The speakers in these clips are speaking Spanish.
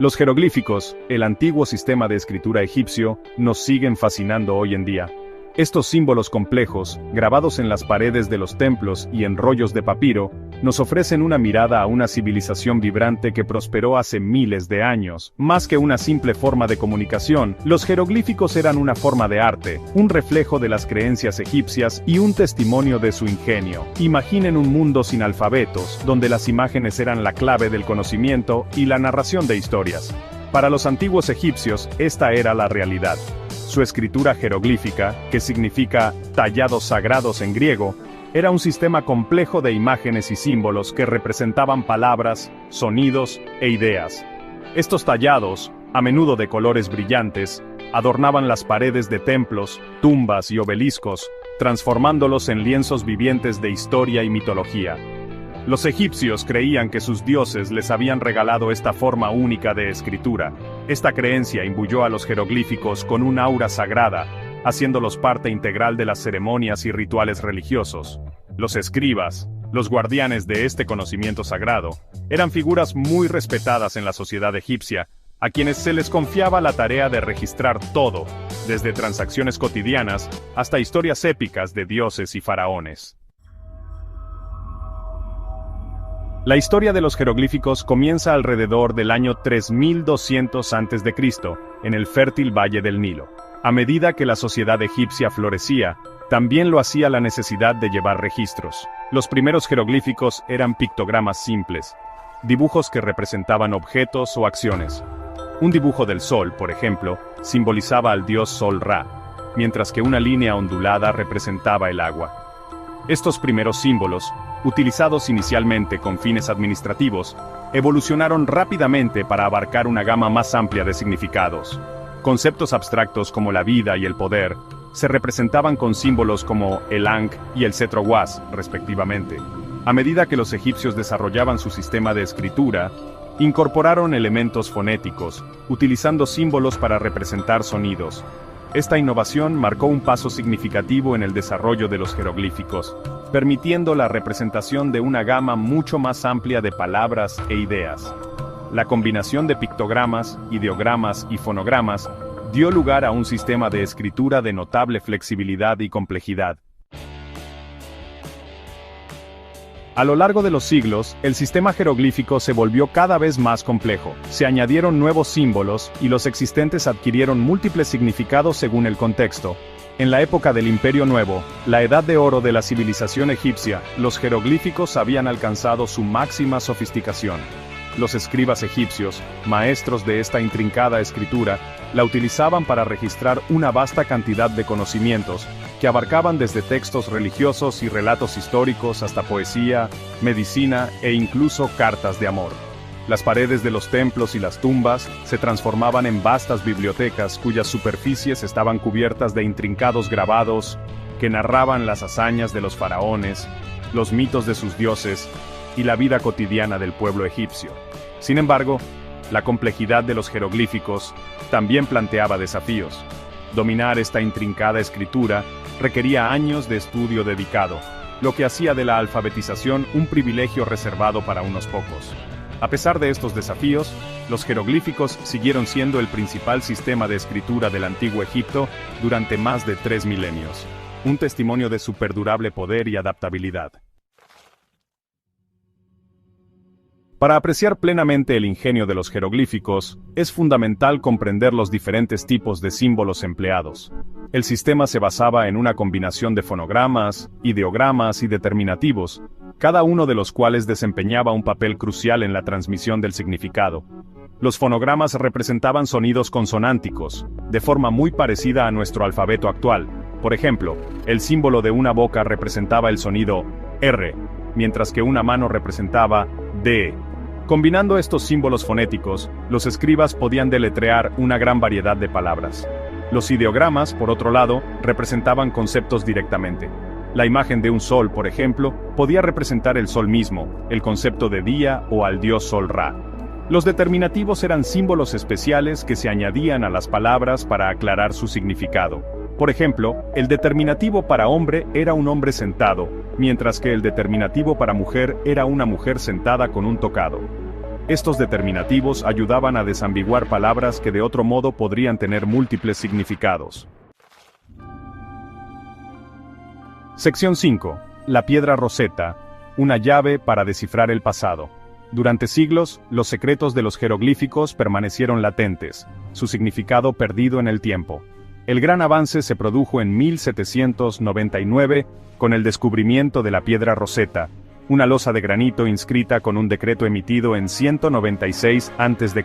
Los jeroglíficos, el antiguo sistema de escritura egipcio, nos siguen fascinando hoy en día. Estos símbolos complejos, grabados en las paredes de los templos y en rollos de papiro, nos ofrecen una mirada a una civilización vibrante que prosperó hace miles de años. Más que una simple forma de comunicación, los jeroglíficos eran una forma de arte, un reflejo de las creencias egipcias y un testimonio de su ingenio. Imaginen un mundo sin alfabetos, donde las imágenes eran la clave del conocimiento y la narración de historias. Para los antiguos egipcios, esta era la realidad. Su escritura jeroglífica, que significa tallados sagrados en griego, era un sistema complejo de imágenes y símbolos que representaban palabras, sonidos e ideas. Estos tallados, a menudo de colores brillantes, adornaban las paredes de templos, tumbas y obeliscos, transformándolos en lienzos vivientes de historia y mitología. Los egipcios creían que sus dioses les habían regalado esta forma única de escritura. Esta creencia imbuyó a los jeroglíficos con un aura sagrada, haciéndolos parte integral de las ceremonias y rituales religiosos. Los escribas, los guardianes de este conocimiento sagrado, eran figuras muy respetadas en la sociedad egipcia, a quienes se les confiaba la tarea de registrar todo, desde transacciones cotidianas hasta historias épicas de dioses y faraones. La historia de los jeroglíficos comienza alrededor del año 3200 a.C., en el fértil valle del Nilo. A medida que la sociedad egipcia florecía, también lo hacía la necesidad de llevar registros. Los primeros jeroglíficos eran pictogramas simples, dibujos que representaban objetos o acciones. Un dibujo del sol, por ejemplo, simbolizaba al dios Sol Ra, mientras que una línea ondulada representaba el agua. Estos primeros símbolos, utilizados inicialmente con fines administrativos, evolucionaron rápidamente para abarcar una gama más amplia de significados. Conceptos abstractos como la vida y el poder se representaban con símbolos como el Ankh y el cetro Uas, respectivamente. A medida que los egipcios desarrollaban su sistema de escritura, incorporaron elementos fonéticos, utilizando símbolos para representar sonidos. Esta innovación marcó un paso significativo en el desarrollo de los jeroglíficos, permitiendo la representación de una gama mucho más amplia de palabras e ideas. La combinación de pictogramas, ideogramas y fonogramas dio lugar a un sistema de escritura de notable flexibilidad y complejidad. A lo largo de los siglos, el sistema jeroglífico se volvió cada vez más complejo. Se añadieron nuevos símbolos, y los existentes adquirieron múltiples significados según el contexto. En la época del Imperio Nuevo, la edad de oro de la civilización egipcia, los jeroglíficos habían alcanzado su máxima sofisticación. Los escribas egipcios, maestros de esta intrincada escritura, la utilizaban para registrar una vasta cantidad de conocimientos, que abarcaban desde textos religiosos y relatos históricos hasta poesía, medicina e incluso cartas de amor. Las paredes de los templos y las tumbas se transformaban en vastas bibliotecas cuyas superficies estaban cubiertas de intrincados grabados que narraban las hazañas de los faraones, los mitos de sus dioses y la vida cotidiana del pueblo egipcio. Sin embargo, la complejidad de los jeroglíficos también planteaba desafíos. Dominar esta intrincada escritura requería años de estudio dedicado, lo que hacía de la alfabetización un privilegio reservado para unos pocos. A pesar de estos desafíos, los jeroglíficos siguieron siendo el principal sistema de escritura del antiguo Egipto durante más de 3 milenios, un testimonio de su perdurable poder y adaptabilidad. Para apreciar plenamente el ingenio de los jeroglíficos, es fundamental comprender los diferentes tipos de símbolos empleados. El sistema se basaba en una combinación de fonogramas, ideogramas y determinativos, cada uno de los cuales desempeñaba un papel crucial en la transmisión del significado. Los fonogramas representaban sonidos consonánticos, de forma muy parecida a nuestro alfabeto actual. Por ejemplo, el símbolo de una boca representaba el sonido R, mientras que una mano representaba D. Combinando estos símbolos fonéticos, los escribas podían deletrear una gran variedad de palabras. Los ideogramas, por otro lado, representaban conceptos directamente. La imagen de un sol, por ejemplo, podía representar el sol mismo, el concepto de día o al dios Sol Ra. Los determinativos eran símbolos especiales que se añadían a las palabras para aclarar su significado. Por ejemplo, el determinativo para hombre era un hombre sentado, mientras que el determinativo para mujer era una mujer sentada con un tocado. Estos determinativos ayudaban a desambiguar palabras que de otro modo podrían tener múltiples significados. Sección 5. La piedra Rosetta, una llave para descifrar el pasado. Durante siglos, los secretos de los jeroglíficos permanecieron latentes, su significado perdido en el tiempo. El gran avance se produjo en 1799 con el descubrimiento de la piedra Rosetta, una losa de granito inscrita con un decreto emitido en 196 a.C.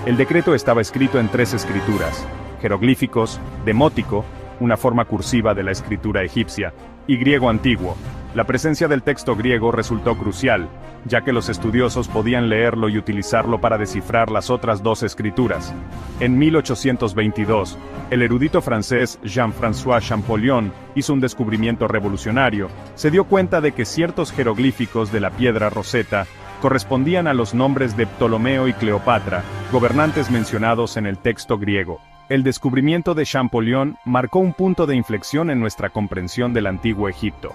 El decreto estaba escrito en 3 escrituras: jeroglíficos, demótico, una forma cursiva de la escritura egipcia, y griego antiguo. La presencia del texto griego resultó crucial, ya que los estudiosos podían leerlo y utilizarlo para descifrar las otras 2 escrituras. En 1822, el erudito francés Jean-François Champollion hizo un descubrimiento revolucionario. Se dio cuenta de que ciertos jeroglíficos de la piedra Rosetta correspondían a los nombres de Ptolomeo y Cleopatra, gobernantes mencionados en el texto griego. El descubrimiento de Champollion marcó un punto de inflexión en nuestra comprensión del antiguo Egipto.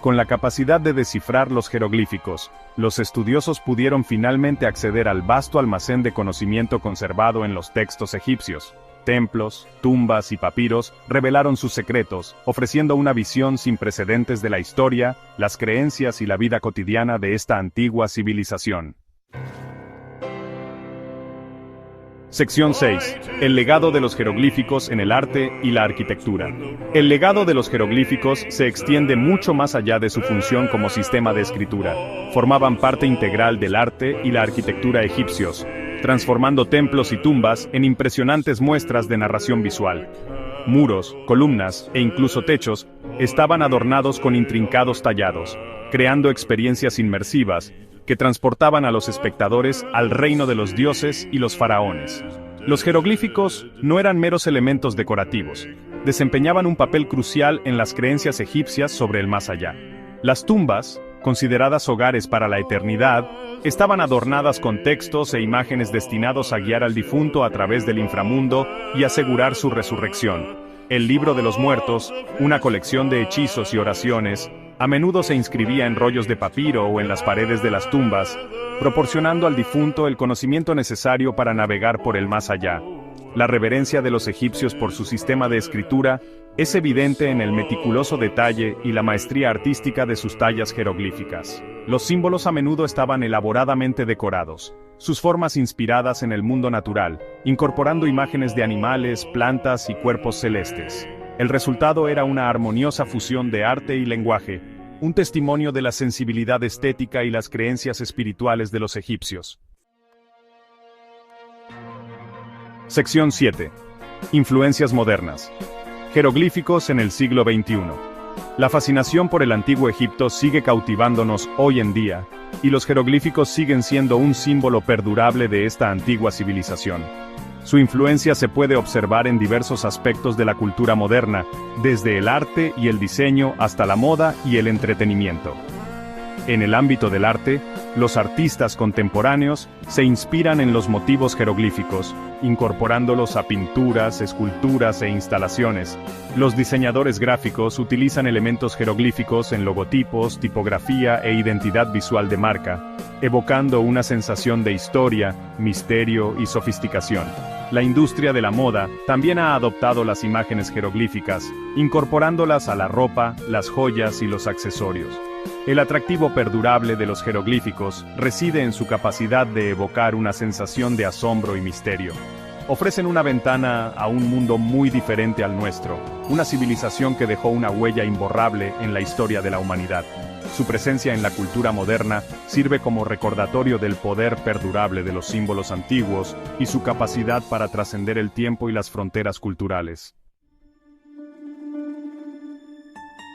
Con la capacidad de descifrar los jeroglíficos, los estudiosos pudieron finalmente acceder al vasto almacén de conocimiento conservado en los textos egipcios. Templos, tumbas y papiros revelaron sus secretos, ofreciendo una visión sin precedentes de la historia, las creencias y la vida cotidiana de esta antigua civilización. Sección 6. El legado de los jeroglíficos en el arte y la arquitectura. El legado de los jeroglíficos se extiende mucho más allá de su función como sistema de escritura. Formaban parte integral del arte y la arquitectura egipcios, transformando templos y tumbas en impresionantes muestras de narración visual. Muros, columnas e incluso techos estaban adornados con intrincados tallados, creando experiencias inmersivas que transportaban a los espectadores al reino de los dioses y los faraones. Los jeroglíficos no eran meros elementos decorativos, desempeñaban un papel crucial en las creencias egipcias sobre el más allá. Las tumbas, consideradas hogares para la eternidad, estaban adornadas con textos e imágenes destinados a guiar al difunto a través del inframundo y asegurar su resurrección. El libro de los muertos, una colección de hechizos y oraciones, a menudo se inscribía en rollos de papiro o en las paredes de las tumbas, proporcionando al difunto el conocimiento necesario para navegar por el más allá. La reverencia de los egipcios por su sistema de escritura es evidente en el meticuloso detalle y la maestría artística de sus tallas jeroglíficas. Los símbolos a menudo estaban elaboradamente decorados, sus formas inspiradas en el mundo natural, incorporando imágenes de animales, plantas y cuerpos celestes. El resultado era una armoniosa fusión de arte y lenguaje, un testimonio de la sensibilidad estética y las creencias espirituales de los egipcios. Sección 7. Influencias modernas. Jeroglíficos en el siglo XXI. La fascinación por el antiguo Egipto sigue cautivándonos hoy en día, y los jeroglíficos siguen siendo un símbolo perdurable de esta antigua civilización. Su influencia se puede observar en diversos aspectos de la cultura moderna, desde el arte y el diseño hasta la moda y el entretenimiento. En el ámbito del arte, los artistas contemporáneos se inspiran en los motivos jeroglíficos, incorporándolos a pinturas, esculturas e instalaciones. Los diseñadores gráficos utilizan elementos jeroglíficos en logotipos, tipografía e identidad visual de marca, evocando una sensación de historia, misterio y sofisticación. La industria de la moda también ha adoptado las imágenes jeroglíficas, incorporándolas a la ropa, las joyas y los accesorios. El atractivo perdurable de los jeroglíficos reside en su capacidad de evocar una sensación de asombro y misterio. Ofrecen una ventana a un mundo muy diferente al nuestro, una civilización que dejó una huella imborrable en la historia de la humanidad. Su presencia en la cultura moderna sirve como recordatorio del poder perdurable de los símbolos antiguos y su capacidad para trascender el tiempo y las fronteras culturales.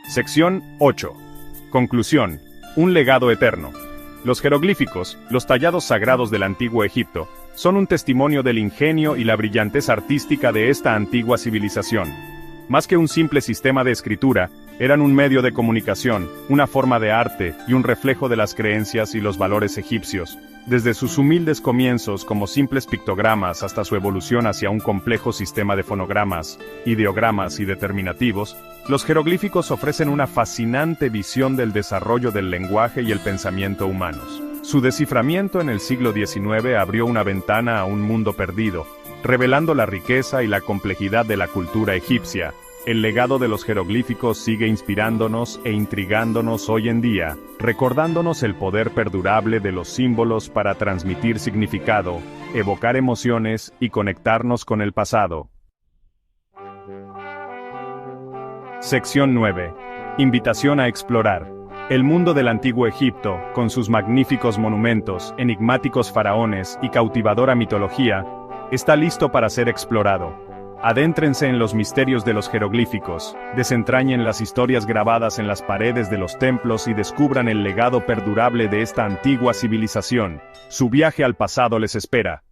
Sección 8. Conclusión. Un legado eterno. Los jeroglíficos, los tallados sagrados del antiguo Egipto, son un testimonio del ingenio y la brillantez artística de esta antigua civilización. Más que un simple sistema de escritura, eran un medio de comunicación, una forma de arte y un reflejo de las creencias y los valores egipcios. Desde sus humildes comienzos como simples pictogramas hasta su evolución hacia un complejo sistema de fonogramas, ideogramas y determinativos, los jeroglíficos ofrecen una fascinante visión del desarrollo del lenguaje y el pensamiento humanos. Su desciframiento en el siglo XIX abrió una ventana a un mundo perdido, revelando la riqueza y la complejidad de la cultura egipcia. El legado de los jeroglíficos sigue inspirándonos e intrigándonos hoy en día, recordándonos el poder perdurable de los símbolos para transmitir significado, evocar emociones y conectarnos con el pasado. Sección 9. Invitación a explorar. El mundo del antiguo Egipto, con sus magníficos monumentos, enigmáticos faraones y cautivadora mitología, está listo para ser explorado. Adéntrense en los misterios de los jeroglíficos, desentrañen las historias grabadas en las paredes de los templos y descubran el legado perdurable de esta antigua civilización. Su viaje al pasado les espera.